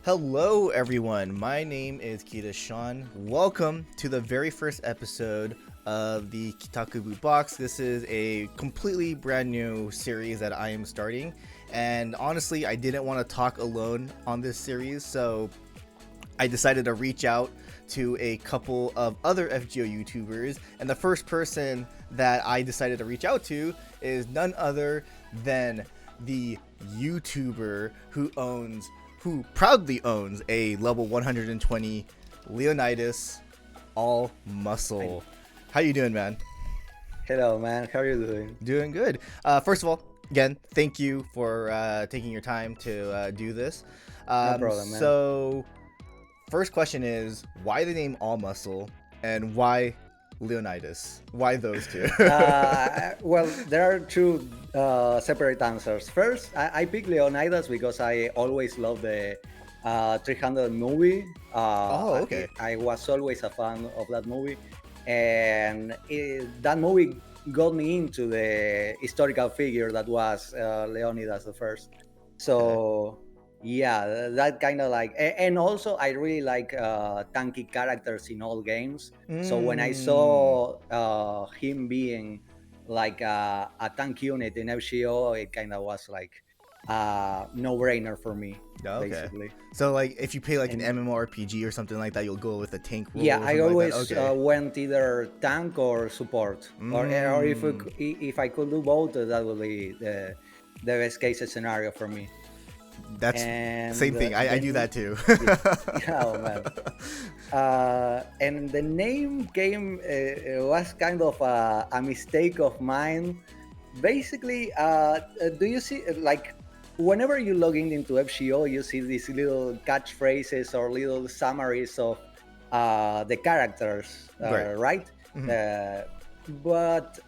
Hello, everyone. My name is KitaSean. Welcome to the very first episode of the KITAKUBU box. This is a completely brand new series that I am starting, and honestly, I didn't want to talk alone on this series, so I decided to reach out to a couple of other FGO YouTubers, and the first person that I decided to reach out to is none other than the YouTuber who proudly owns a level 120 Leonidas all muscle. How you doing, man? Hello, man. How are you doing? Doing good. First of all, again, thank you for taking your time to do this. No problem, man. So, first question is, why the name All Muscle, and why Leonidas? Why those two? Well, there are two separate answers. First, I picked Leonidas because I always loved the 300 movie. Okay. I was always a fan of that movie. And that movie got me into the historical figure that was Leonidas the First. So... yeah, that kind of like, and also I really like tanky characters in all games. So when I saw him being like a tank unit in FGO, it kind of was like no-brainer for me, basically. So like, if you play like an MMORPG or something like that, you'll go with a tank role. Yeah, I always like went either tank or support, or if I could do both, that would be the best case scenario for me. That's same thing. I do that too. Yeah, oh, man. And the name came was kind of a mistake of mine. Basically, do you see like whenever you log in into FGO, you see these little catchphrases or little summaries of the characters, right? Mm-hmm. But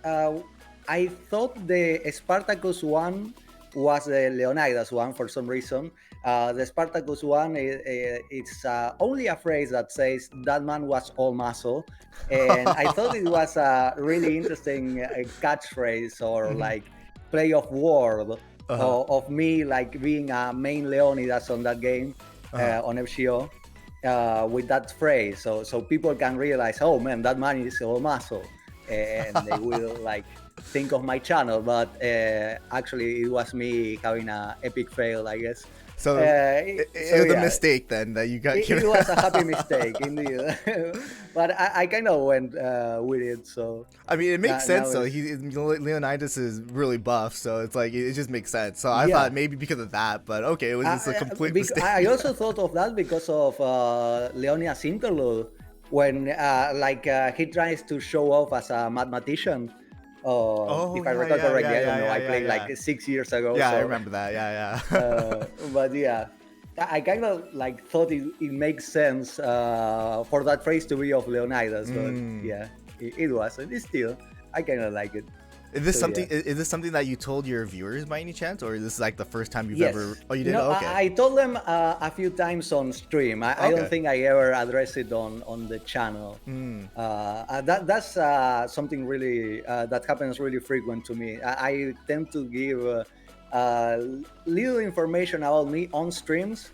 I thought the Spartacus one was the Leonidas one for some reason. The Spartacus one, it's only a phrase that says that man was all muscle, and I thought it was a really interesting catchphrase or like play of word of me like being a main Leonidas on that game on FGO with that phrase, so people can realize, oh man, that man is all muscle, and they will like think of my channel, but actually it was me having an epic fail, I guess. So it was a mistake then that you got. It was a happy mistake indeed, but I kind of went with it. So I mean, it makes sense. So Leonidas is really buff, so it's like it just makes sense. So I thought maybe because of that, but okay, it was just a complete mistake. I also thought of that because of Leonidas' interlude when he tries to show off as a mathematician. If I recall correctly, I don't know. I played like 6 years ago. Yeah, so, I remember that. But yeah, I kind of like thought it makes sense for that phrase to be of Leonidas. But yeah, it was. And still, I kind of like it. Is this something? Yeah. Is this something that you told your viewers by any chance, or is this like the first time you've ever? Oh, you did. No, okay. I told them a few times on stream. I don't think I ever addressed it on the channel. That's something really that happens really frequent to me. I tend to give little information about me on streams,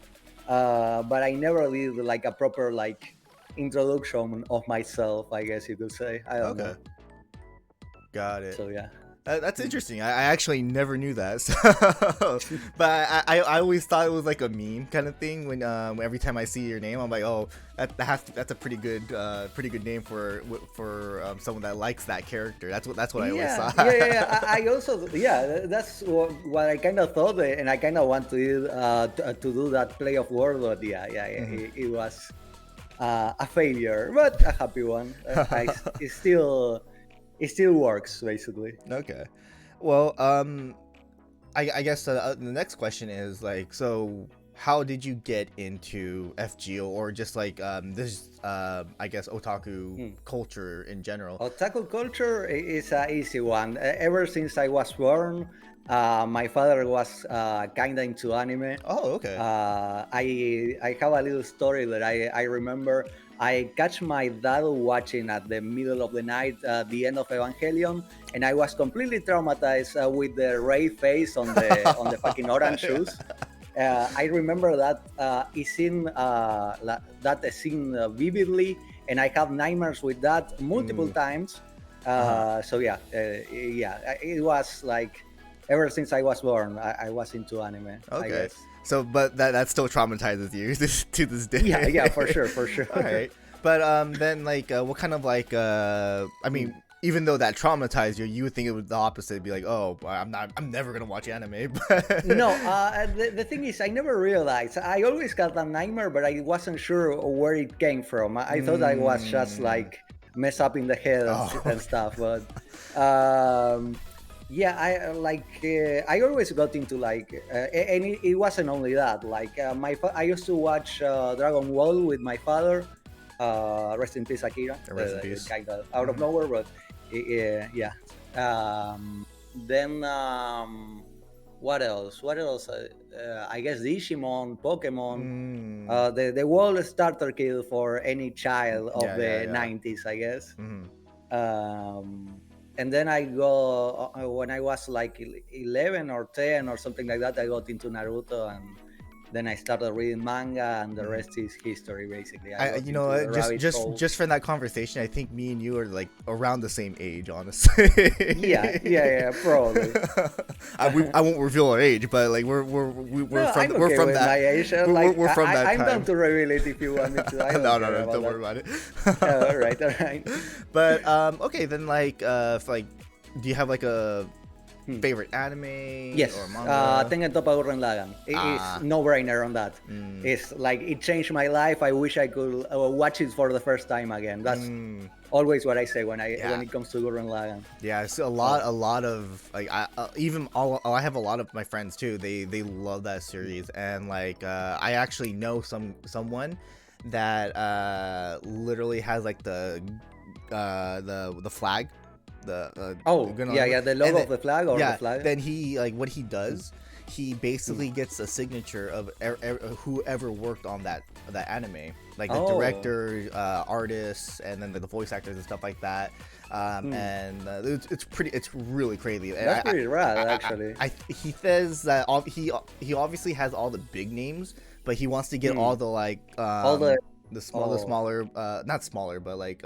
but I never did like a proper like introduction of myself, I guess you could say. I don't know. Got it. So yeah, that's interesting. I actually never knew that. So, but I always thought it was like a meme kind of thing. When every time I see your name, I'm like, oh, that's a pretty good name for someone that likes that character. That's what I always thought. I also that's what I kind of thought, and I kind of want to do that play of word. But it was a failure, but a happy one. It still works, basically. Okay. Well, I guess the next question is like, so how did you get into FGO or just like this I guess otaku culture in general? Otaku culture is an easy one. Ever since I was born, my father was kind of into anime. Oh, okay. I have a little story that I remember. I catch my dad watching at the middle of the night the end of Evangelion, and I was completely traumatized with the Ray face on the fucking orange shoes. I remember that scene vividly, and I have nightmares with that multiple times. So yeah, it was like ever since I was born, I was into anime, I Okay. guess. So, but that still traumatizes you to this day. Yeah, for sure. All right. But then like what kind of like I mean, even though that traumatized you, you would think it was the opposite. Be like, oh, I'm never gonna watch anime. But No, the thing is, I never realized. I always got a nightmare, but I wasn't sure where it came from. I thought I was just like mess up in the head and stuff. But yeah, I always got into like, and it wasn't only that. Like I used to watch Dragon Ball with my father. Rest in peace, Akira. Rest in peace. Kind of out of nowhere, but yeah. Then what else? I guess Digimon, Pokemon. The world starter kit for any child of the 90s, I guess. And then I go when I was like 11 or 10 or something like that. I got into Naruto, and then I started reading manga, and the rest is history, basically. You know, just from that conversation, I think me and you are like around the same age, honestly. yeah, probably. I won't reveal our age, but like we're from that. My age. We're from that I'm time. down to reveal it if you want me to. No, don't worry about it. All right. But okay, then like do you have like a favorite anime? Yes, or manga? Tengen Toppa Gurren Lagann. It is no-brainer on that. It's like it changed my life. I wish I could watch it for the first time again. That's always what I say when it comes to Gurren Lagann. Yeah, it's a lot of like I have a lot of my friends too. They love that series, and like I actually know someone that literally has like the flag. The logo of the flag or the flag. Then he like what he does, he basically gets a signature of whoever worked on that anime, like the director, artists, and then the voice actors and stuff like that. And it's really crazy. That's pretty rad, actually. He says that he obviously has all the big names, but he wants to get all the like all the smaller not smaller, but like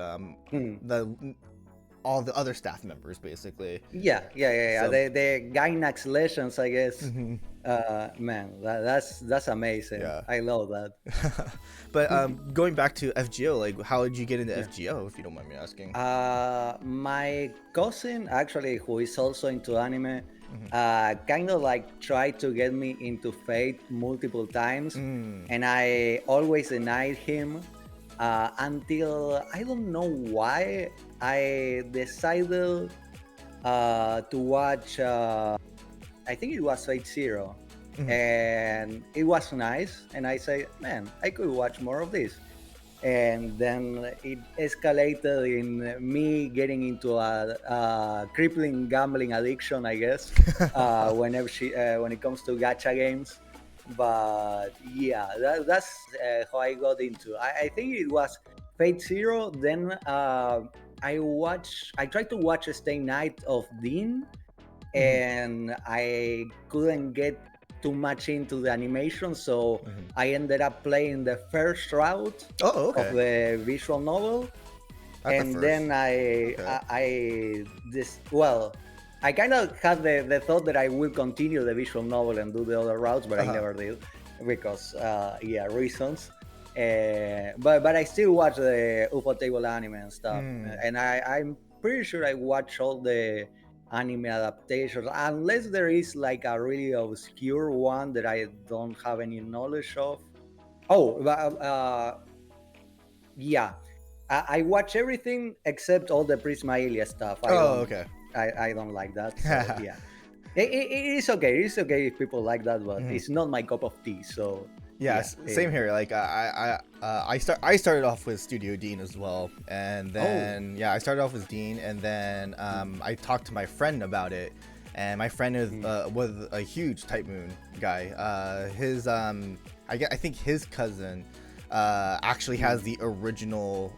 all the other staff members, basically. Yeah. So, the Gainax Legends, I guess. Man, that's amazing. Yeah. I love that. But going back to FGO, like, how did you get into FGO, if you don't mind me asking? My cousin, actually, who is also into anime, kind of like tried to get me into Fate multiple times, and I always denied him. Until I don't know why I decided to watch. I think it was Fate Zero, and it was nice. And I say, man, I could watch more of this. And then it escalated in me getting into a crippling gambling addiction, I guess. when it comes to gacha games. But yeah, that's how I got into. I think it was Fate Zero. Then I tried to watch Stay Night of Dean, and I couldn't get too much into the animation, so I ended up playing the first route of the visual novel. Then I kind of had the thought that I will continue the visual novel and do the other routes, but I never did because, reasons. But I still watch the UFO Table anime and stuff. And I'm pretty sure I watch all the anime adaptations, unless there is like a really obscure one that I don't have any knowledge of. I watch everything except all the Prisma Ilia stuff. I don't like that. So, yeah, it is okay. It is okay if people like that, but it's not my cup of tea. So same here. Like I started off with Studio Dean as well, and then I started off with Dean, and then I talked to my friend about it, and my friend was a huge Type Moon guy. I think his cousin actually has the original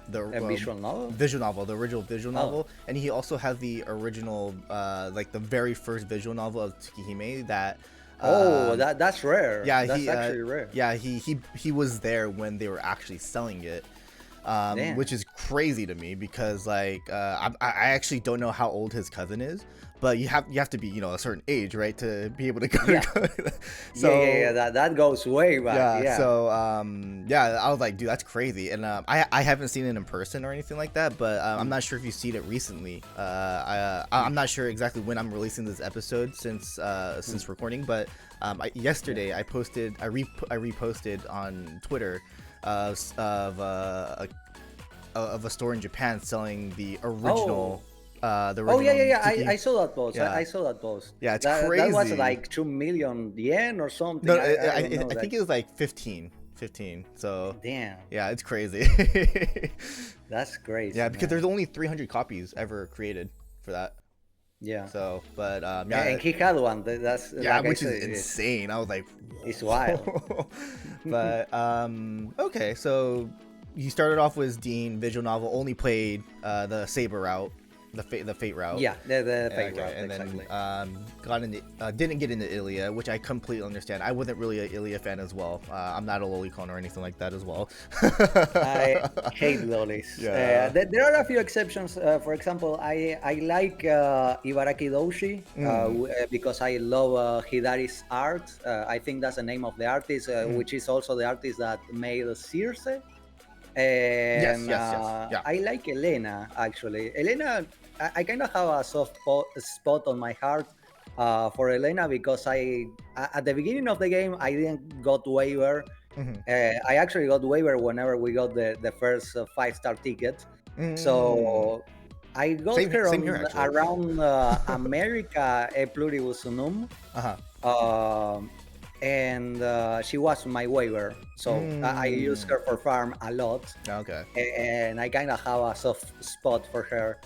visual novel? The original visual novel, and he also has the original like the very first visual novel of Tsukihime that Oh, that's rare. Yeah, That's actually rare. he was there when they were actually selling it, Damn. which is crazy to me because like I actually don't know how old his cousin is, but you have to be, you know, a certain age, right, to be able to go. Yeah. So Yeah. That goes way back. yeah, Yeah. so yeah, I was like, dude, that's crazy. And I haven't seen it in person or anything like that, but I'm not sure if you've seen it recently. I'm not sure exactly when I'm releasing this episode since recording, but yesterday I reposted on Twitter of a store in Japan selling the original. The Oh original yeah. Tiki. I saw that post. Yeah. I saw that post. Yeah, it's That was crazy. like 2 million yen or something. No, I don't know. I think it was like 15. So Damn, yeah, it's crazy. that's crazy. Yeah, because man. there's only 300 copies ever created for that. Yeah. So, but Yeah, and he had one. That's yeah, like I which is said, insane. I was like, it's wild. but okay, so you started off with Dean visual novel, only played the Saber route, the fate route. Yeah, the Yeah, fake okay. route, And exactly. then got into didn't get into Ilya, which I completely understand. I wasn't really an Ilya fan as well. I'm not a lolicon or anything like that as well. I hate lolis. Yeah. There are a few exceptions. For example, I like Ibaraki Doshi because I love Hidari's art. I think that's the name of the artist, which is also the artist that made Circe. And Yes. Yeah. I like Elena actually. Elena, I kind of have a soft spot on my heart for Elena because at the beginning of the game I didn't got waiver. I actually got waiver whenever we got the first 5-star ticket. So I got her same here, actually. around America e Pluribus Unum. And she was my waiver, so I used her for farm a lot. Okay. And I kind of have a soft spot for her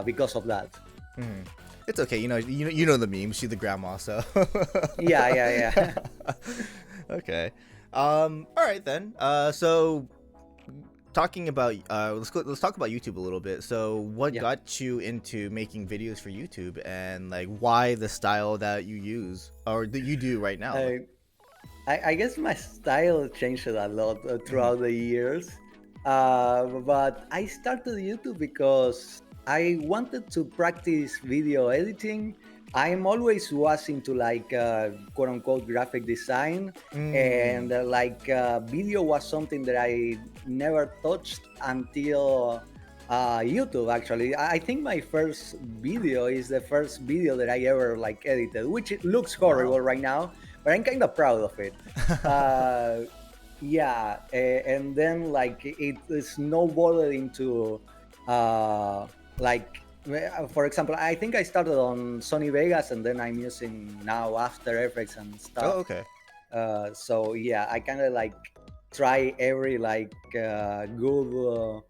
because of that. It's okay. You know the meme. She's the grandma, so. Yeah. Okay. All right then. So talking about let's talk about YouTube a little bit. So what got you into making videos for YouTube, and like why the style that you use or that you do right now? I guess my style changed a lot throughout the years, but I started YouTube because I wanted to practice video editing. I'm always was into like quote unquote graphic design, and video was something that I never touched until YouTube. Actually, I think my first video is the first video that I ever like edited, which it looks horrible right now, but I'm kind of proud of it. And then like it snowballed into like, for example, I think I started on Sony Vegas, and then I'm using now After Effects and stuff. Oh, okay. So yeah, I kind of like try every like good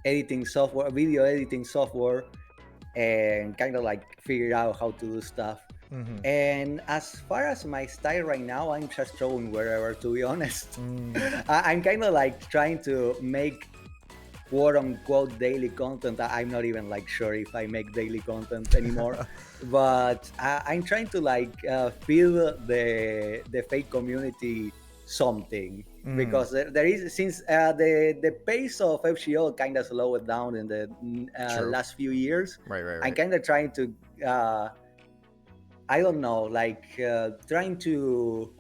editing software, video editing software, and kind of like figure out how to do stuff. And as far as my style right now, I'm just throwing wherever, to be honest. I'm kind of like trying to make quote unquote daily content. I'm not even like sure if I make daily content anymore, but I'm trying to like feed the fake community something, because there is, since the pace of FGO kind of slowed down in the last few years. Right. I'm kind of trying to I don't know, like trying to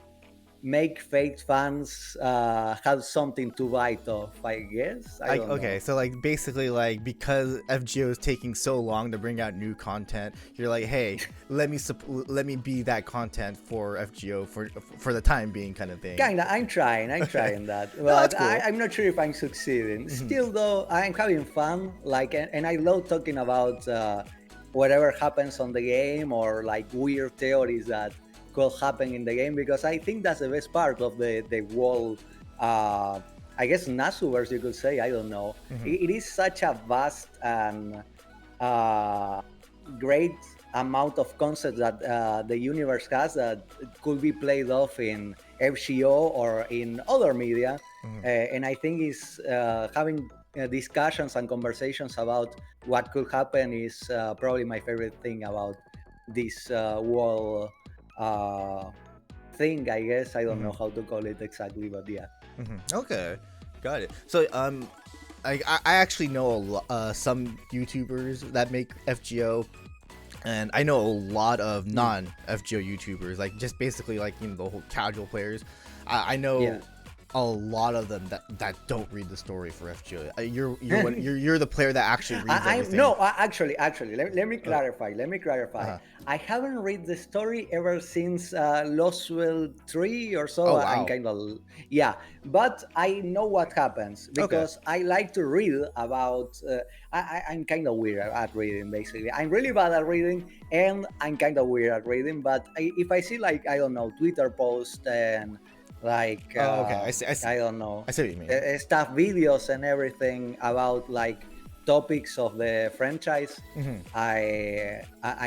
make fake fans have something to bite off, I guess. I don't know. So like basically, like, because FGO is taking so long to bring out new content, you're like, hey, let me be that content for FGO for the time being, kind of thing. Kinda, I'm trying that, but cool. I'm not sure if I'm succeeding. Still though, I'm having fun, like, and I love talking about whatever happens on the game, or like weird theories that could happen in the game, because I think that's the best part of the whole I guess Nasuverse, you could say. I don't know. It is such a vast and great amount of concepts that the universe has that could be played off in FGO or in other media. And I think is having discussions and conversations about what could happen is probably my favorite thing about this wall thing, I guess. I don't know Mm-hmm. how to call it exactly, but yeah. Okay, got it. So I actually know some YouTubers that make FGO, and I know a lot of Mm. non FGO YouTubers, like just basically like the whole casual players. I know Yeah. a lot of them that don't read the story for FGO. You're the player that actually reads I everything. no, actually, let me Oh, clarify. Let me clarify. uh-huh. I haven't read the story ever since Loswell 3 or so. Oh I'm wow. kind of, yeah, but I know what happens Okay. because I like to read about. I'm kind of weird at reading. Basically, I'm really bad at reading, and I'm kind of weird at reading. But if I see, like, I don't know, Twitter posts and like Oh okay. I see. I don't know, I see what you mean. stuff videos and everything about like topics of the franchise, Hmm. I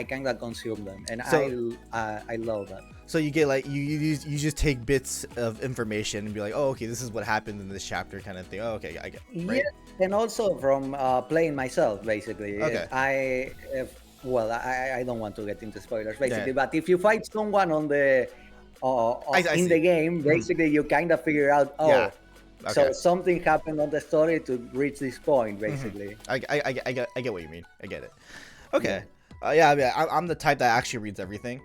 kind of consume them, and So I love that. so you get like you just take bits of information and be like, oh okay, this is what happened in this chapter, kind of thing. Oh okay, I get Yeah, right. and also from playing myself, basically. Okay. Well, I don't want to get into spoilers, Yeah. basically, but if you fight someone on the I in see. the game, Mhm. basically you kind of figure out, Yeah. oh, so Okay. something happened on the story to reach this point, Hmm. basically. I get what you mean. I get it. Okay. Yeah, Yeah, I mean, I'm the type that actually reads everything.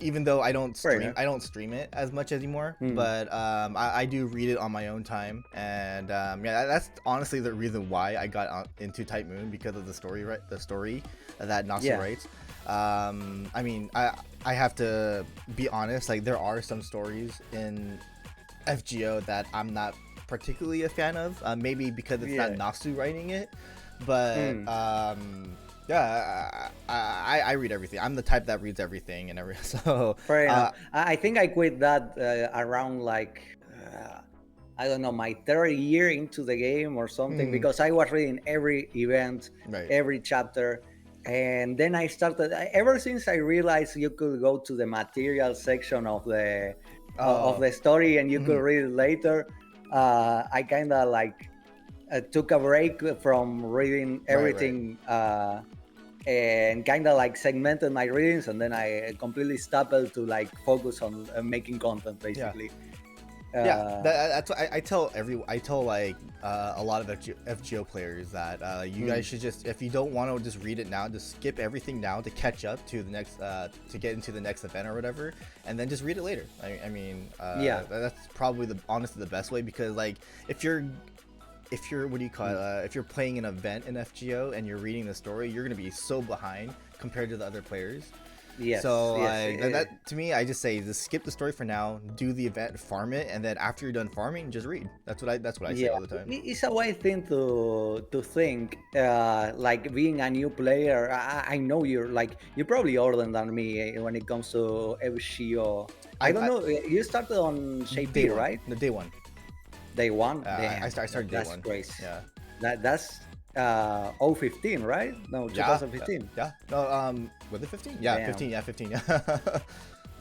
Even though fair enough. I don't stream it as much anymore. Hmm. But I do read it on my own time, and yeah, that's honestly the reason why I got into Type Moon, because of the story, right? The story that Nasu Yeah. writes. I mean, I have to be honest. Like, there are some stories in FGO that I'm not particularly a fan of. Maybe because it's not Yeah. Nasu writing it, but Hmm. yeah, I read everything. I'm the type that reads everything and every so Fair enough. I think I quit that around like I don't know, my third year into the game or something, hmm, because I was reading every event, right. every chapter, and then I started. Ever since I realized you could go to the material section of Oh, the story and you could mhm, read it later, I kind of like took a break from reading right, right. everything. And kind of like segmented my readings, and then I completely stopped to like focus on making content, Yeah. basically. Yeah, uh that's what I tell like a lot of FGO players that you hmm, guys should just, if you don't want to just read it now, just skip everything now to catch up to the next to get into the next event or whatever, and then just read it later. I mean, yeah, that's probably the honestly the best way, because like if you're what do you call it, hmm, if you're playing an event in FGO and you're reading the story, you're gonna be so behind compared to the other players. yes, So yes, like that to me, I just say just skip the story for now, do the event, farm it, and then after you're done farming, just read. That's what I say yeah. all the time. It's a wild thing to think, like being a new player. I know you're probably older than me when it comes to FGO. I don't I know, you started on day JP, one, right? the day one. Day one. I Damn, started day that's one. crazy. Yeah, That's 015, right? No, yeah, 2015. yeah. No, was it 15? Yeah, Damn. 15. Yeah, 15. Yeah,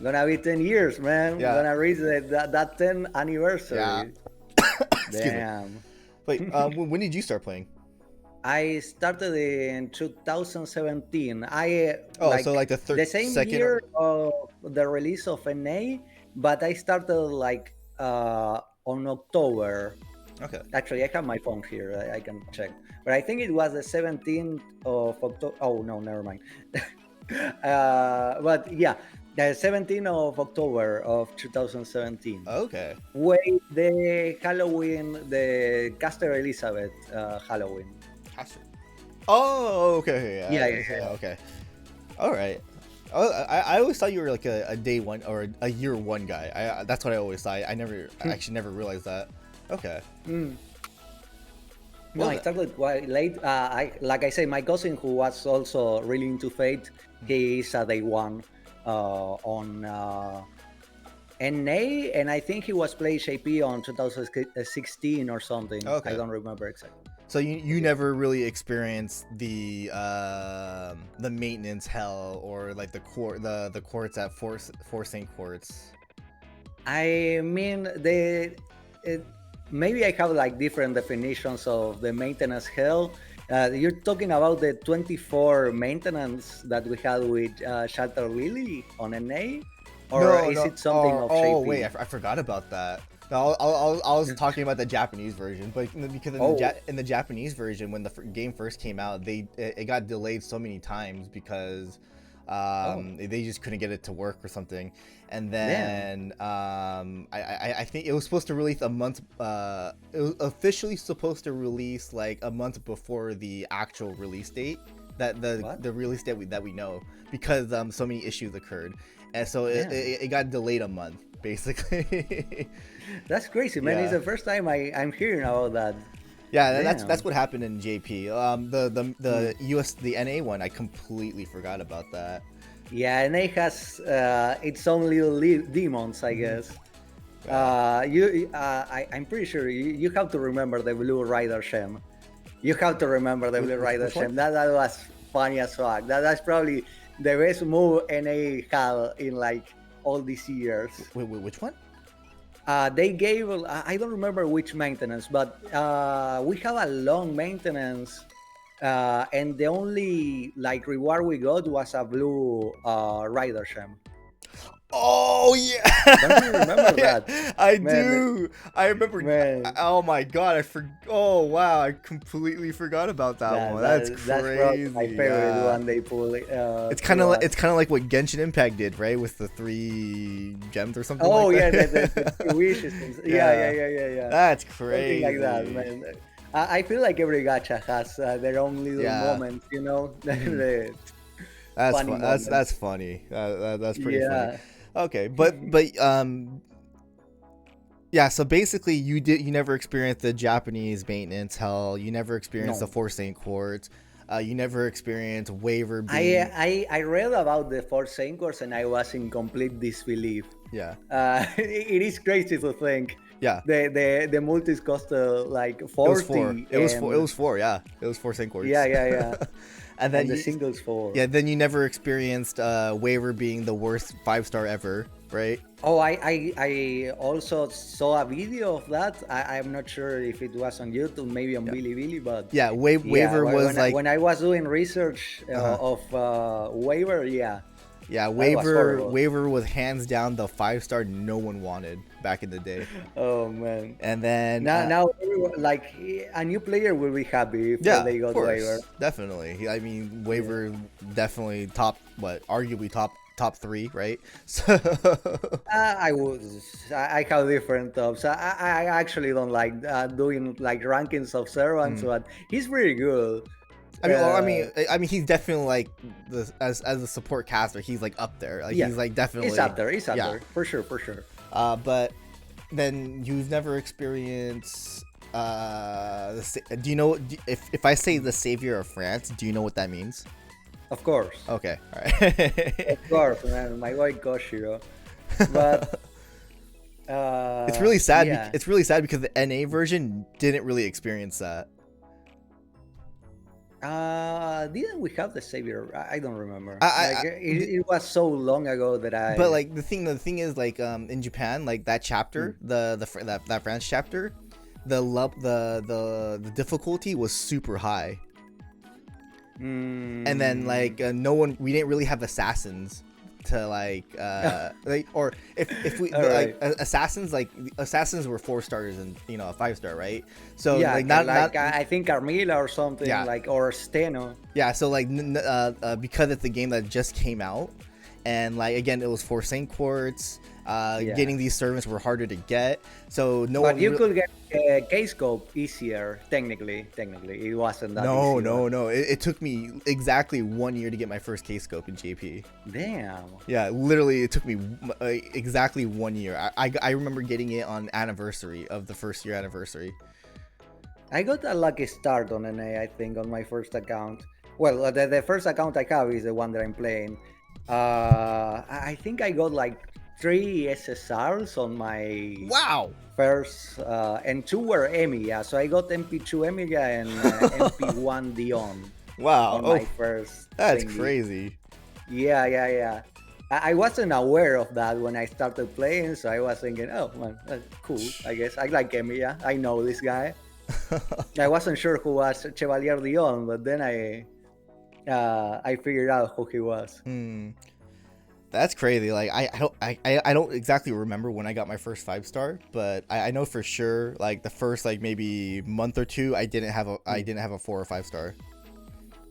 Gonna be 10 years, man. yeah, Gonna reach that 10 yeah. anniversary. Excuse me. Damn. Wait, when did you start playing? I started in 2017. I Oh, so like the the third, same second, or year of the release of NA, but I started like on October. okay. Actually, I have my phone here. I can check. But I think it was the 17th of October. Oh, no, never mind. But yeah, the 17th of October of 2017. Okay. Wait, the Halloween, the Caster Elizabeth Halloween. Has to. Oh, okay. Yeah, Yeah, yeah, yeah. okay. All right. Oh, I always thought you were like a day one or a year one guy. That's what I always thought. I actually never realized that. Okay. Mm. No, Well, I started quite late. I like I say, my cousin who was also really into Fate, he is a day one on NA, and I think he was playing JP on 2016 or something. I okay. don't remember exactly. So But you yeah. never really experienced the maintenance hell, or like the courts at forcing courts. I mean, it, maybe I have like different definitions of the maintenance hell. You're talking about the 24 maintenance that we had with Shelter Lily on NA, or No, is no. it something of Oh, JP? wait, I forgot about that. No, I was talking about the Japanese version, but because Oh, in the Japanese version, when the game first came out, it got delayed so many times because oh, they just couldn't get it to work or something. And damn. then I think it was supposed to release a month. It was officially supposed to release like a month before the actual release date. That What? the release date that we know, because so many issues occurred, and so Damn. it got delayed a month basically. That's crazy, man. It's Yeah, the first time I'm hearing about that. yeah, that's Damn. what happened in JP. Mm. The US the NA one, I completely forgot about that. Yeah, and it has its own little demons, I Hmm. guess. Yeah. I'm pretty sure you have to remember the Blue Rider Shem. You have to remember the Blue Rider Which one? Shem. That was funny as fuck. That's probably the best move NA had in like all these years. Which one? They gave, I don't remember which maintenance, but we have a long maintenance, and the only like reward we got was a blue rider gem. Oh Don't you yeah, remember yeah, that? I Man, do. I remember. man, Oh my god, I for. Oh wow, I completely forgot about that one. That's that's probably my crazy. favorite Yeah, one they pull it's to us. it's kind of like what Genshin Impact did, right? With the 3 gems or something like Oh yeah, the that. three wishes. Yeah, yeah, Yeah, yeah, yeah, yeah. that's Something like that, crazy. man. I feel like every gacha has their own little Yeah. moments, you know, Hmm. the That's funny fun. moments. That's funny. That's pretty funny. Yeah. Okay, but yeah. So basically, you never experienced the Japanese maintenance hell. You never experienced the No. Four Saint Quartz. You never experienced waiver I, being. I read about the Force Anchors and I was in complete disbelief. Yeah, It is crazy to think yeah. the multis cost like It was four. 40 It was four. It and was four. Yeah, it was Four Saint yeah, Quartz. yeah, yeah, And then and the you, singles 4. yeah, then you never experienced waiver being the worst 5-star ever, right? Oh, I also saw a video of that. I'm not sure if it was on YouTube, maybe on Yeah, Bilibili, but yeah. yeah, Waiver was like, when I was doing research uh-huh. of waiver, yeah, Yeah, that was horrible. waiver was hands down the 5-star no one wanted back in the day. Oh man. And then Now everyone, like a new player will be happy if yeah, they of got waiver. course, definitely. I mean, Yeah. waiver definitely top, what, arguably top 3, right? So I have different tops. I actually don't like doing like rankings of servants, mm. but he's pretty good. I mean, well, Uh, I mean, he's definitely like the as a support caster, he's like up there. Like yeah, he's like it's definitely, up there. It's up yeah. there for sure, for sure. But then you've never experienced. Do you know if I say the savior of France? Do you know what that means? Of course, Okay, all right. of course, man. My boy Koshiro, but It's really sad. yeah. It's really sad because the NA version didn't really experience that. Didn't we have the savior? I don't remember. Like I it was so long ago that but I. like the thing is like in Japan, like that chapter, Hmm. that France chapter, the difficulty was super high, and then Mm. like no one, we didn't really have assassins to like or if we All right. like assassins were 4 stars and a 5-star, right? So Yeah, like not I think Carmilla or something yeah. like or Steno. Yeah, so like because it's a game that just came out, and like again it was for Saint Quartz, Yeah, getting these servants were harder to get. So no but one. you could get a case scope easier. Technically, it wasn't that No, easy. But no. It took me exactly 1 year to get my first case scope in JP. damn. Yeah, literally, it took me exactly 1 year. I remember getting it on anniversary of the first year anniversary. I got a lucky start on NA, I think, on my first account. Well, the first account I have is the one that I'm playing. I think I got like 3 SSRs on my Wow. first, and 2 were Emilia. So I got MP2 Emilia and MP1 Dion Wow. on my Oh, first that's thingy. crazy. Yeah, yeah, yeah. I wasn't aware of that when I started playing, so I was thinking, oh man, that's cool. I guess I like Emilia. I know this guy. I wasn't sure who was Chevalier Dion, but then I figured out who he was. Hmm. That's crazy. Like I don't exactly remember when I got my first 5-star, but I know for sure like the first like maybe month or two I didn't have a 4 or 5-star.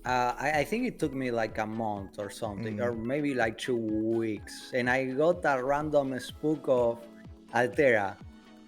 I think it took me like a month or something, Mm. or maybe like 2 weeks, and I got a random spook of Altera.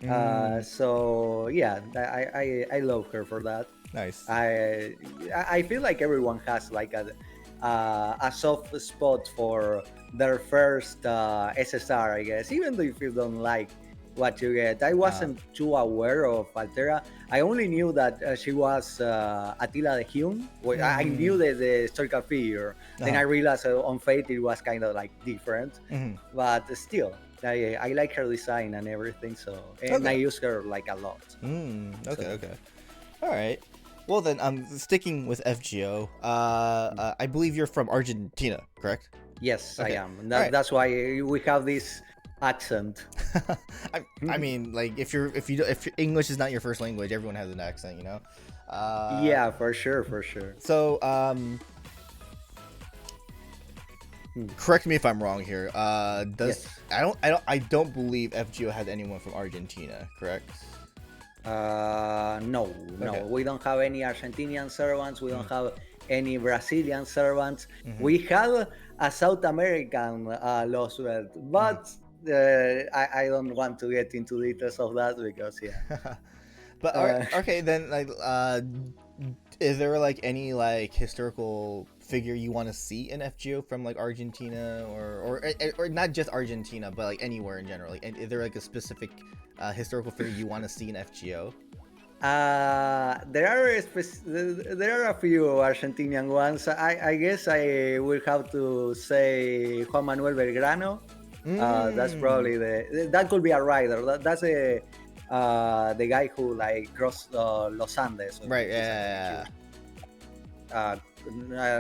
Mm. So yeah, I love her for that. Nice. I feel like everyone has like a soft spot for their first SSR, I guess. Even though if you don't like what you get, I wasn't too aware of Altera. I only knew that she was Attila the Hun. I knew the historical figure. Then I realized on Fate it was kind of like different, but still. I like her design and everything, so and I use her like a lot. Okay. All right. Well then, sticking with FGO, I believe you're from Argentina, correct? Yes, Okay. I am. That's why we have this accent. I mean, like if English is not your first language, everyone has an accent, you know. Yeah, for sure. So, correct me if I'm wrong here. Yes. I don't believe FGO has anyone from Argentina, correct? No. Okay. We don't have any Argentinian servants. We don't have any Brazilian servants. Mm-hmm. We have a South American lost belt, but I don't want to get into details of that because But okay, then like, is there like any like historical figure you want to see in FGO from like Argentina or not just Argentina, but like anywhere in general? Like, is there like a specific historical figure you want to see in FGO? There are a few Argentinian ones. I guess I will have to say Juan Manuel Belgrano. That's probably that could be a rider. That's the guy who like crossed Los Andes. Right. Yeah.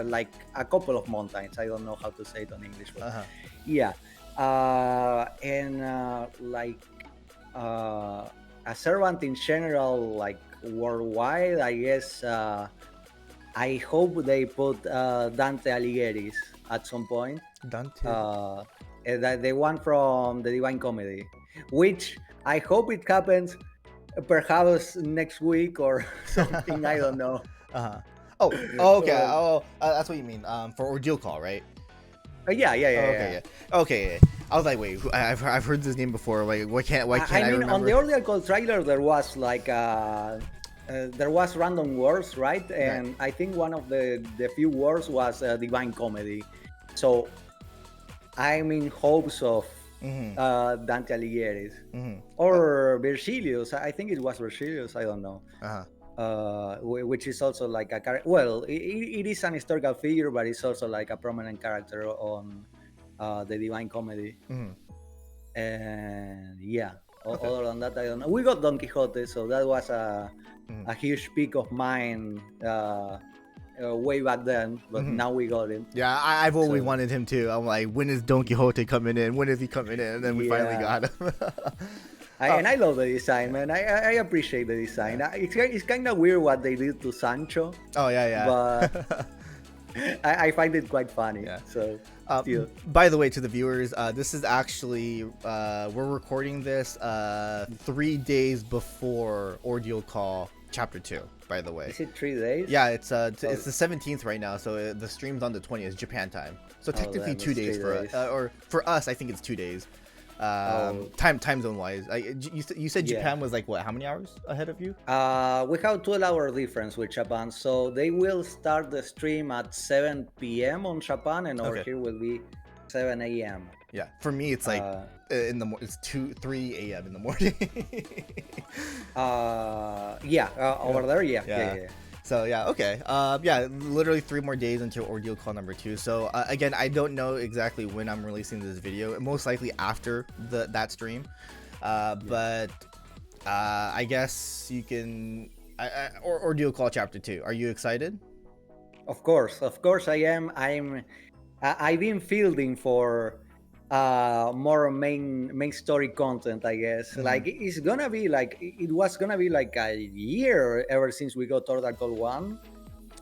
Like a couple of mountains. I don't know how to say it on English, but yeah. And like a servant in general, like worldwide, I guess. I hope they put Dante Alighieri's at some point. Dante. The one from the Divine Comedy, which I hope it happens perhaps next week or something. I don't know. Oh, okay. That's what you mean. For Ordeal Call, right? Yeah. Okay. I was like, wait, I've heard this name before. Like, why can't I mean, remember? on the Ordeal Call trailer, there was like there was random words, right? And I think one of the few words was Divine Comedy. So I'm in hopes of Dante Alighieri's or Virgilius. I think it was Virgilius. I don't know. Which is also like a character. Well, it is an historical figure, but it's also like a prominent character on the Divine Comedy. And yeah, other than that, I don't know. We got Don Quixote, so that was a huge peak of mine way back then, but now we got him. Yeah, I've always wanted him too. I'm like, when is Don Quixote coming in? When is he coming in? And then we finally got him. And I love the design, man. I appreciate the design. It's kind of weird what they did to Sancho. Oh yeah. But I find it quite funny. Yeah. So. By the way, to the viewers, this is actually we're recording this 3 days before Ordeal Call Chapter 2. By the way, is it 3 days? Yeah, it's the 17th right now, so the stream's on the 20th, Japan time. So technically 2 days for us, or for us, I think it's 2 days. Time zone wise, you said Japan was like what? How many hours ahead of you? We have 12-hour difference with Japan, so they will start the stream at 7 p.m. on Japan, and over here will be 7 a.m. Yeah, for me it's like it's 3 a.m. in the morning. Over there, yeah. So yeah, okay. Literally 3 more days until Ordeal Call number 2. So again, I don't know exactly when I'm releasing this video. Most likely after that stream. But I guess you can Ordeal Call Chapter 2. Are you excited? Of course I am. I've been fielding for more main story content, I guess. Like it's gonna be like it was gonna be like a year ever since we got Total Call 1.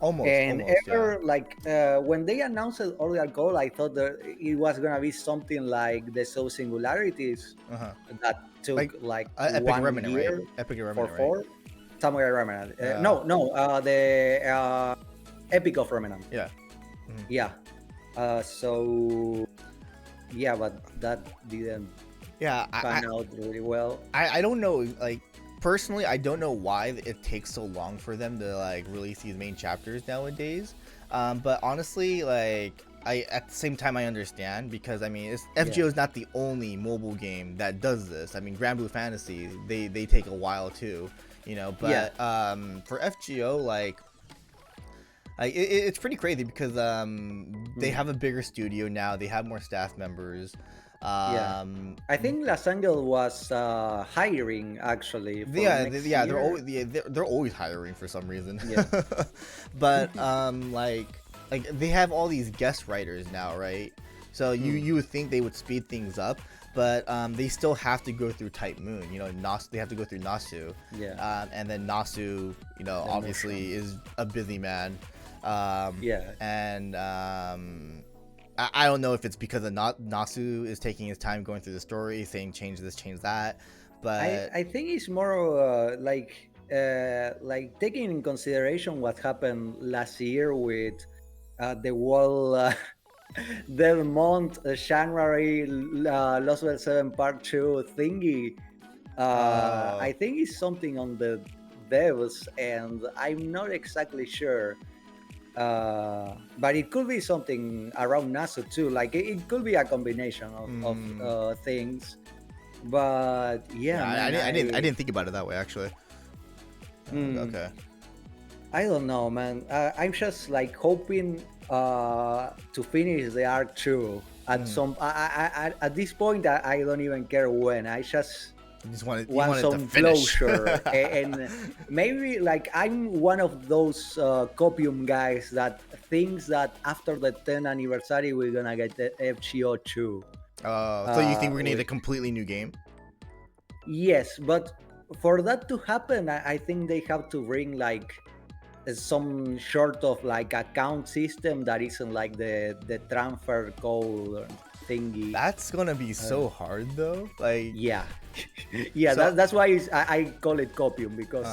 And almost, yeah. ever like when they announced Total Call, I thought that it was gonna be something like the So Singularities Uh-huh. that took Like like Epic and 1 Remnant, right? year Epic and for Remnant, right? 4. Samurai Remnant. Yeah. No, the Epic of Remnant. Yeah. Mhm. Yeah. So yeah, but that didn't Yeah, pan out really well. I don't know, like personally I don't know why it takes so long for them to like release these main chapters nowadays. But honestly, like I at the same time I understand, because I mean FGO is not the only mobile game that does this. I mean Grand Blue Fantasy, they take a while too, you know. Yeah. But for FGO, like it's pretty crazy because they have a bigger studio now, they have more staff members. Yeah. I think Los Angeles was hiring actually for next Yeah, they're year. always they're always hiring for some reason. Yeah. But like they have all these guest writers now, right? So you would think they would speed things up, but they still have to go through Type Moon. You know, they have to go through Nasu. Yeah. And then Nasu, you know, The obviously is a busy man. Yeah. And I don't know if it's because of Nasu is taking his time going through the story, saying change this, change that, but I think it's more like taking in consideration what happened last year with the whole Del Monte January Lost Well 7 Part 2 thingy. I think it's something on the devs, and I'm not exactly sure. But it could be something around NASA too. Like it could be a combination of things. But yeah, yeah, man, I didn't think about it that way actually. Okay. I don't know, man. I'm just like hoping to finish the arc too. At some, at this point, I don't even care when. I just You just want want it to some finish. closure, and maybe like I'm one of those copium guys that thinks that after the 10th anniversary we're gonna get the FGO 2. So you think we're gonna get a With, completely new game? yes, but for that to happen, I think they have to bring like some sort of like account system that isn't like the transfer code thingy. That's gonna be so hard though. Like, Yeah, yeah. so That's why I call it copium, because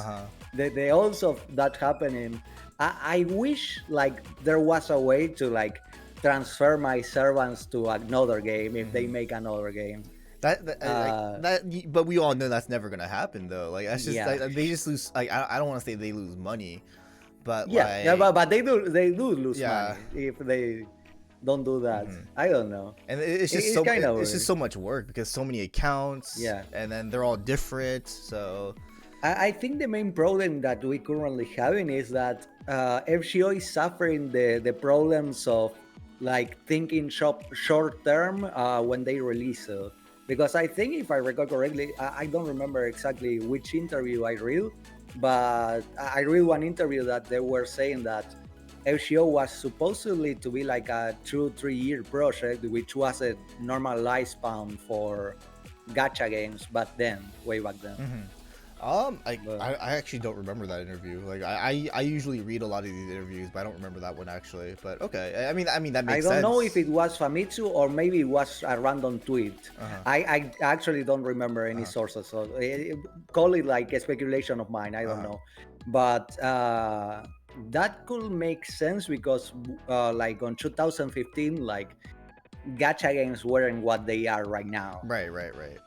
the odds of that happening. I wish like there was a way to like transfer my servants to another game if they make another game. but we all know that's never gonna happen though. Like that's just Yeah. like, they just lose. Like I don't want to say they lose money, but Yeah, like but they do lose yeah. money if they don't do that. I don't know. And it's just It's kind of it's just so much work because so many accounts. Yeah. And then they're all different. So I think the main problem that we currently having is that FGO is suffering the problems of like thinking short term when they release it. Because I think if I recall correctly, I don't remember exactly which interview I read, but I read one interview that they were saying that FGO was supposedly to be like a 2-3 year project, which was a normal lifespan for gacha games back then, way back then. I actually don't remember that interview. Like I usually read a lot of these interviews, but I don't remember that one actually. But okay, I mean that makes sense. I don't know if it was Famitsu or maybe it was a random tweet. I actually don't remember any sources, so call it like a speculation of mine. I don't know, but that could make sense because like on 2015, like gacha games weren't what they are right now. Right.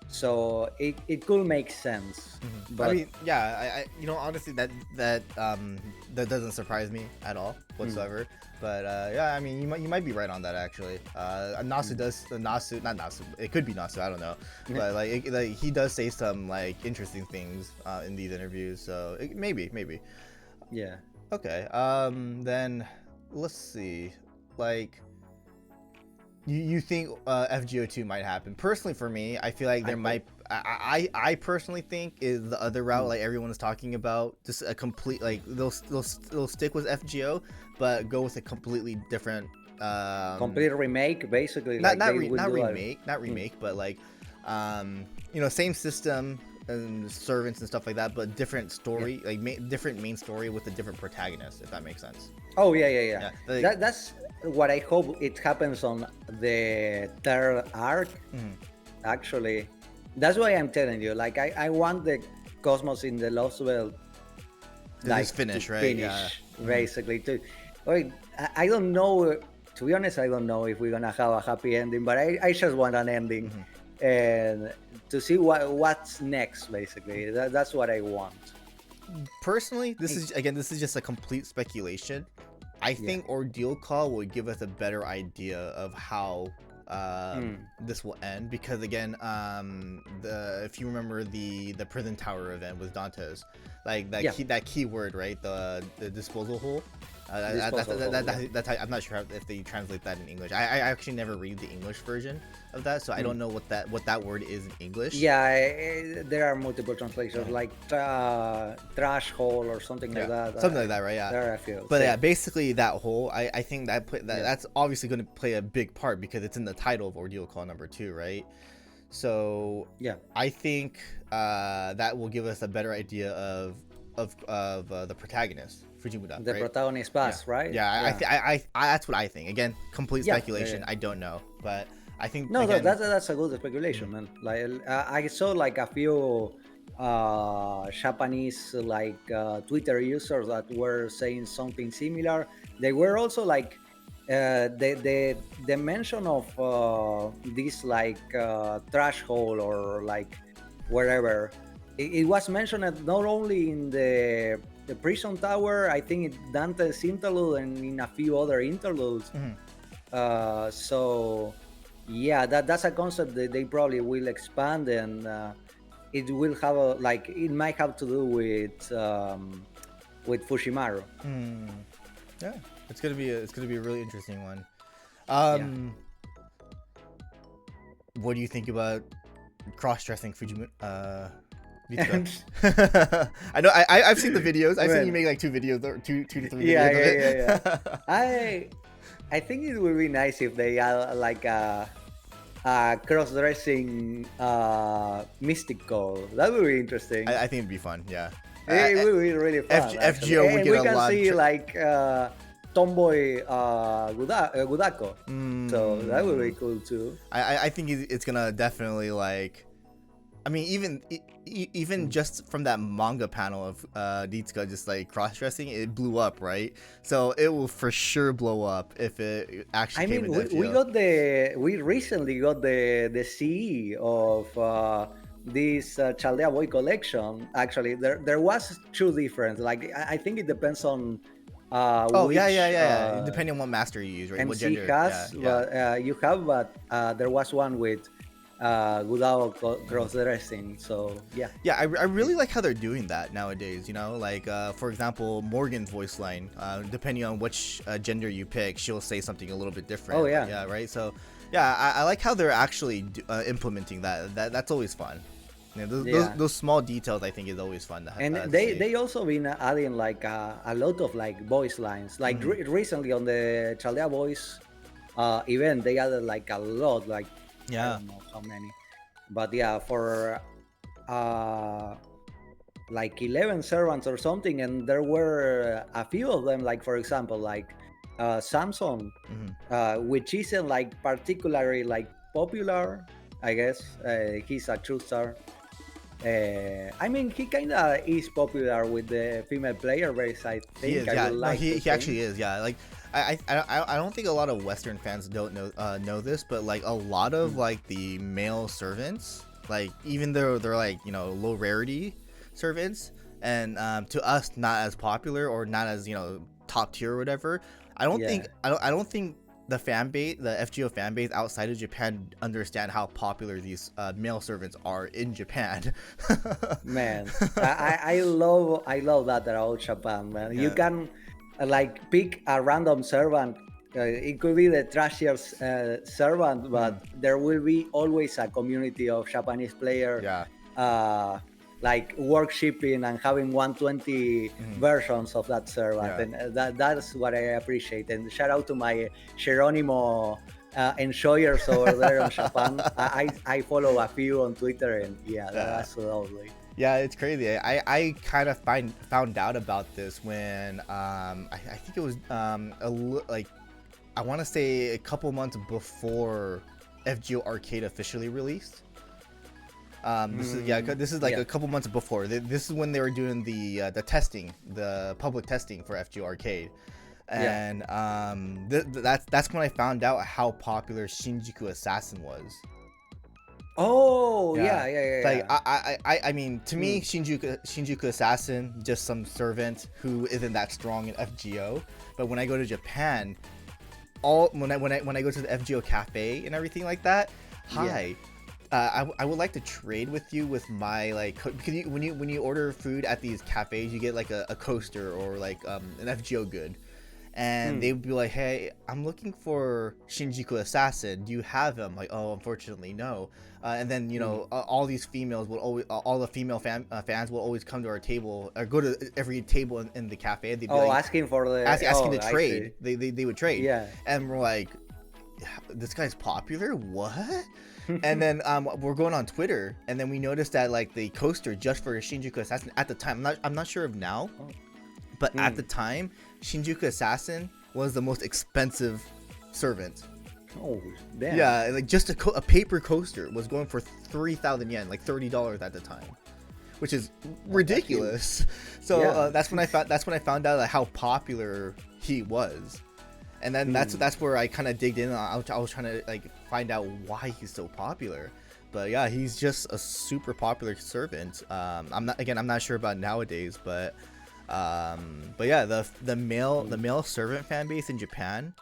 So it could make sense. But I mean, yeah, I you know, honestly, that doesn't surprise me at all whatsoever. But yeah, I mean, you might be right on that actually. Nasu does Nasu, not Nasu. It could be Nasu. I don't know. But like he does say some like interesting things in these interviews. So maybe. yeah. Okay. Then let's see. Like, you think FGO 2 might happen? Personally, for me, I feel like there might. I personally think is the other route, like everyone is talking about, just a complete like they'll stick with FGO, but go with a completely different complete remake, basically. not Like they will not do remake, but like same system and servants and stuff like that, but different story, like different main story with a different protagonist, if that makes sense. Oh yeah. Like, That's what I hope it happens on the third arc. Actually, that's why I'm telling you. Like I want the Cosmos in the Lost World like just finish, to right? finish, basically. To, I don't know. To be honest, I don't know if we're gonna have a happy ending, but I just want an ending, and to see what's next. Basically, that's what I want. Personally, this is just a complete speculation. I think Ordeal Call will give us a better idea of how this will end, because again, if you remember the prison tower event with Dantes, like that keyword, right, the disposal hole. That's how, I'm not sure if they translate that in English. I actually never read the English version of that, so I don't know what that word is in English. Yeah, there are multiple translations, like trash hole or something like that. Something like that, right? Yeah. There are a few. But yeah, basically that hole, I think that's obviously going to play a big part because it's in the title of Ordeal Call number 2, right? So yeah, I think that will give us a better idea of the protagonist, Fujimura, the protagonist pass, right? Yeah, I that's what I think. Again, complete speculation. I don't know, but I think that's a good speculation, man. Like I saw like a few Japanese like Twitter users that were saying something similar. They were also like the mention of this like trash hole or like wherever. It was mentioned not only in the prison tower, I think in Dante's interlude and in a few other interludes. So yeah, that's a concept that they probably will expand, and it will have it might have to do with Fushimaru. Yeah, it's gonna be a really interesting one. What do you think about cross-dressing Fujimura? I know I've seen the videos. I've seen you make like 2 videos or 2 to 3 videos of it. I think it would be nice if they add like a cross-dressing mystic call. That would be interesting. I think it'd be fun. Yeah, it would be really fun. FGO would get a lot. We can see like tomboy Gudako. So that would be cool too. I think it's gonna definitely like. I mean, even just from that manga panel of Nitsuka just like cross-dressing, it blew up, right? So it will for sure blow up if it actually came into FGO. We recently got the CE of this Chaldea Boy collection. Actually, there was 2 different. Like I think it depends on depending on what master you use, right? MC what gender has, but you have, but there was one with without cross-dressing. So yeah, I really like how they're doing that nowadays, you know, like for example, Morgan's voice line, depending on which gender you pick, she'll say something a little bit different. Right. So I like how they're actually implementing that's always fun. Those small details I think is always fun to have. And they also been adding like a lot of like voice lines, like recently on the Chaldea Boys event they added like a lot, like I don't know how many, but yeah, for like 11 servants or something, and there were a few of them, like for example, like Samson, which isn't like particularly like popular, I guess. He's a true star. I mean, he kind of is popular with the female player base, I think. He is, he actually is, like I don't think a lot of Western fans don't know this, but like a lot of like the male servants, like even though they're like, you know, low rarity servants, and to us not as popular or not as, you know, top tier or whatever, I don't think the FGO fan base outside of Japan understand how popular these male servants are in Japan. Man, I love that about Japan, man. You can like pick a random servant. It could be the trashiest servant, but there will be always a community of Japanese players like work shipping and having 120 versions of that servant, and that's what I appreciate. And shout out to my Geronimo enjoyers over there in Japan. I follow a few on Twitter, and that's lovely. Yeah, it's crazy. I kind of found out about this when I think it was like I want to say a couple months before FGO Arcade officially released. This is like a couple months before. This is when they were doing the testing, the public testing for FGO Arcade, and that's when I found out how popular Shinjuku Assassin was. Oh yeah. Like I mean, to me, Shinjuku Assassin, just some servant who isn't that strong in FGO. But when I go to Japan, when I go to the FGO cafe and everything like that, I would like to trade with you with my because when you order food at these cafes, you get like a coaster or like an FGO good. And they would be like, hey, I'm looking for Shinjuku Assassin. Do you have him? Like, oh, unfortunately, no. And then, all these females will always, all the female fans will always come to our table or go to every table in the cafe. They'd be asking for the asking to trade. They would trade. Yeah. And we're like, this guy's popular? What? And then we're going on Twitter, and then we noticed that like the coaster just for Shinjuku Assassin at the time. I'm not sure of now, but at the time, Shinjuku Assassin was the most expensive servant. Oh, damn. Yeah, like just a paper coaster was going for 3,000 yen, like $30 at the time, which is ridiculous. So that's when I found out like, how popular he was, and then that's where I kind of digged in. I was trying to like find out why he's so popular. But yeah, he's just a super popular servant. I'm not sure about nowadays, but yeah, the male servant fan base in Japan,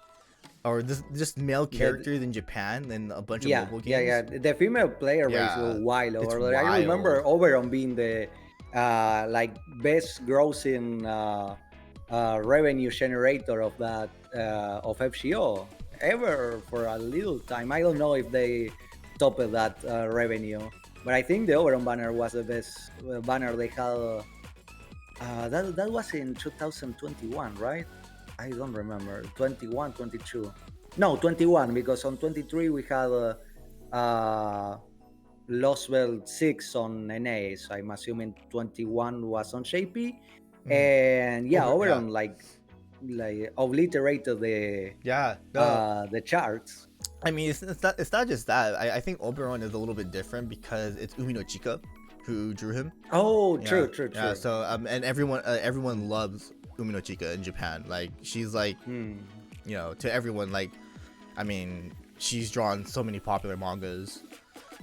or just male characters in Japan and a bunch of mobile games. Yeah. The female player base is wild over there. I remember Oberon being the like best grossing revenue generator of that of FGO ever for a little time. I don't know if they topped that revenue, but I think the Oberon banner was the best banner they had. That was in 2021, right? I don't remember. 21, 22. No, 21, because on 23 we had Lost Belt 6 on NA, so I'm assuming 21 was on JP. And Oberon like obliterated the charts. I mean, it's not just that. I think Oberon is a little bit different because it's Umino Chika who drew him. Oh, true. Yeah, so and everyone loves Umino Chika in Japan. Like she's like to everyone, like I mean, she's drawn so many popular mangas.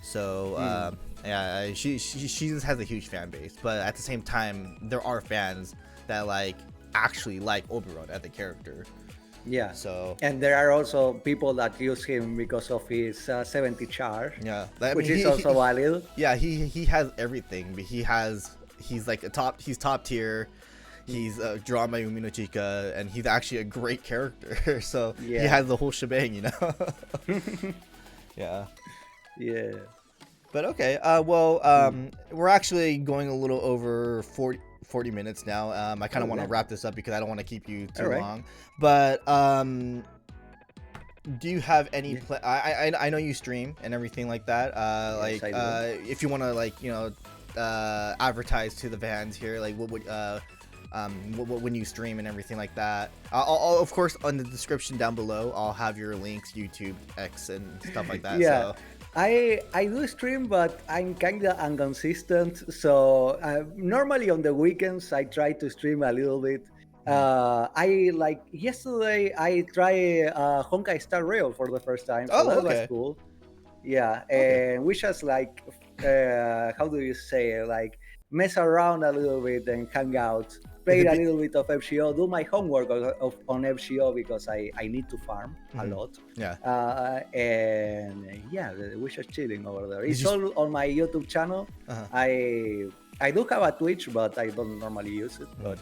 So she just has a huge fan base, but at the same time there are fans that like actually like Oberon as a character. Yeah. So and there are also people that use him because of his 70 charge. Yeah, which is also valid. Yeah, he has everything. But he's like he's top tier. He's drawn by Umino Chika, and he's actually a great character. So he has the whole shebang, Yeah. Yeah. But okay. We're actually going a little over 40 minutes now. I kind of want to wrap this up because I don't want to keep you too long. But do you have any I know you stream and everything like that. If you want to advertise to the fans here, like what would when you stream and everything like that. I'll of course on the description down below I'll have your links, YouTube, X, and stuff like that. Yeah. So I do stream, but I'm kind of inconsistent. So normally on the weekends I try to stream a little bit. Yesterday I tried Honkai Star Rail for the first time. So that was cool. Yeah, and we just how do you say it? Like mess around a little bit and hang out. Play a little bit of FGO, do my homework on FGO because I need to farm a lot. Yeah. We're just chilling over there. It's all on my YouTube channel. I do have a Twitch, but I don't normally use it. But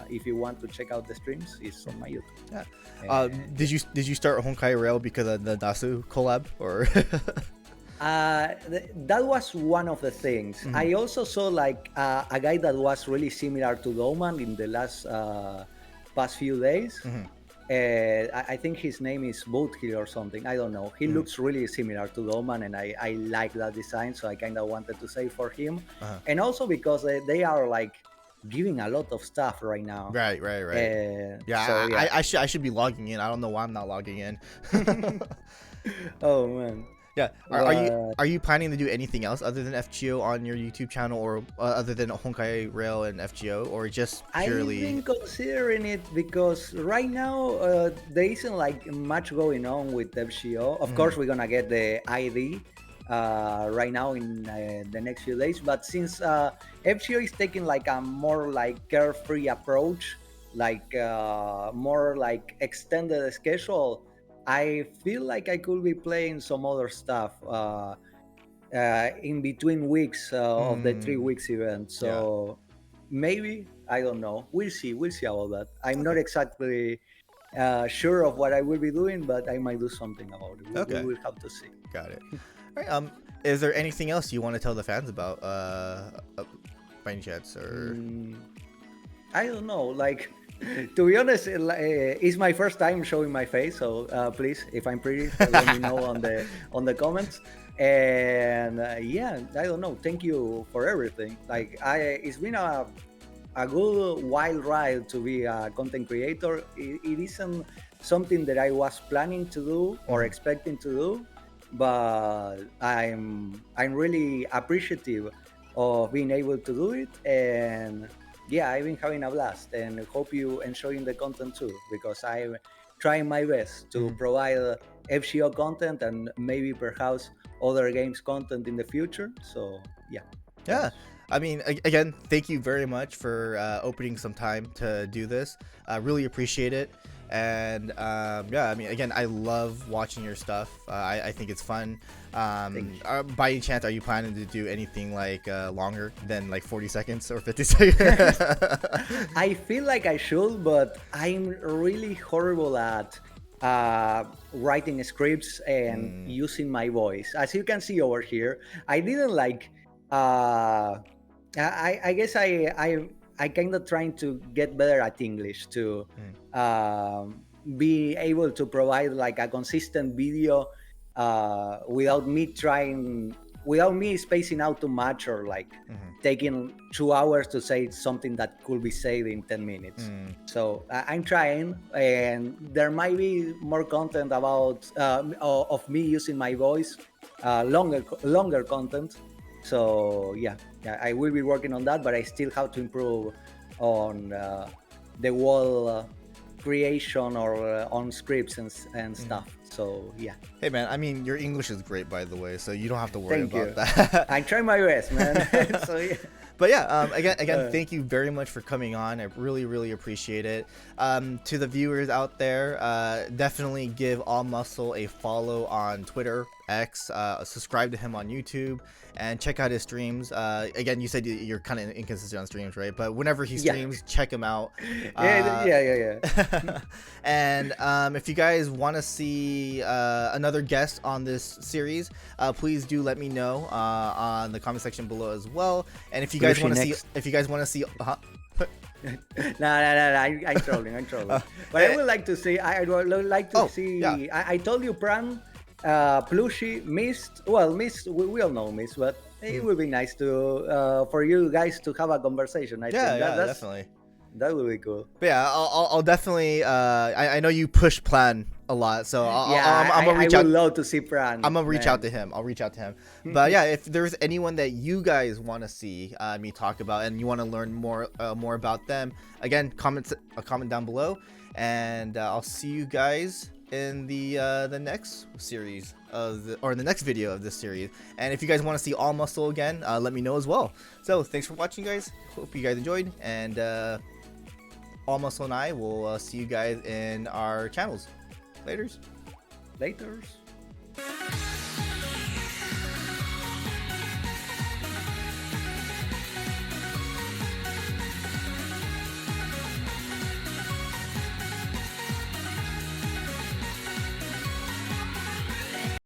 if you want to check out the streams, it's on my YouTube. Yeah. Did you start Honkai Rail because of the Nasu collab or? That was one of the things. I also saw like a guy that was really similar to Doman in the last past few days. I think his name is Boothill or something. I don't know. He looks really similar to Doman, and I like that design, so I kind of wanted to say for him. And also because they are like giving a lot of stuff right now. Right. Yeah, so, yeah. I should be logging in. I don't know why I'm not logging in. Oh man. Yeah. Are you planning to do anything else other than FGO on your YouTube channel, or other than Honkai Rail and FGO, or just purely? I've been considering it because right now there isn't like much going on with FGO. Of course, we're gonna get the ID right now in the next few days. But since FGO is taking like a more like carefree approach, like more like extended schedule, I feel like I could be playing some other stuff in between weeks of the 3 weeks event. So maybe, I don't know. We'll see about that. I'm not exactly sure of what I will be doing, but I might do something about it. We will have to see. Got it. All right. Is there anything else you want to tell the fans about by any chance, or? I don't know. Like, to be honest, it's my first time showing my face, so please, if I'm pretty, let me know on the comments. And yeah, I don't know. Thank you for everything. Like, it's been a good wild ride to be a content creator. It isn't something that I was planning to do or expecting to do, but I'm really appreciative of being able to do it. And yeah, I've been having a blast, and hope you enjoying the content too, because I'm trying my best to provide FGO content and maybe perhaps other games content in the future. So yeah. I mean, again, thank you very much for opening some time to do this. I really appreciate it. And yeah, I mean, again, I love watching your stuff. I think it's fun. By any chance, are you planning to do anything like longer than like 40 seconds or 50 seconds? I feel like I should, but I'm really horrible at writing scripts and using my voice. As you can see over here, I didn't like. I guess I kind of trying to get better at English to be able to provide like a consistent video without me spacing out too much, or like taking 2 hours to say something that could be said in 10 minutes. So I'm trying, and there might be more content about of me using my voice, longer content. So yeah, I will be working on that, but I still have to improve on the wall creation or on scripts and stuff. So yeah. Hey man, I mean, your English is great, by the way, so you don't have to worry Thank about you. that. I try my best, man. So yeah. But yeah, again, thank you very much for coming on. I really appreciate it. To the viewers out there, definitely give All Muscle a follow on Twitter, X, subscribe to him on YouTube, and check out his streams. Again, you said you're kind of inconsistent on streams, right? But whenever he streams, check him out. Yeah. And if you guys want to see another guest on this series, please do let me know on the comment section below as well. And if you guys want to see, No, I'm trolling. But I would like to see. I would like to see. Yeah. I told you, Pran, Plushy, Mist. Well, Mist, we all know Mist, but it would be nice to for you guys to have a conversation. I think definitely. That would be cool. But yeah, I'll definitely. I know you push Plan a lot, so I'm gonna reach out. I would love to see Pran. I'm gonna reach out to him. I'll reach out to him. But yeah, if there's anyone that you guys want to see me talk about, and you want to learn more about them, again, comment down below, and I'll see you guys in the next series or the next video of this series. And if you guys want to see All Muscle again, let me know as well. So thanks for watching, guys. Hope you guys enjoyed, and All Muscle and I will see you guys in our channels. Laters.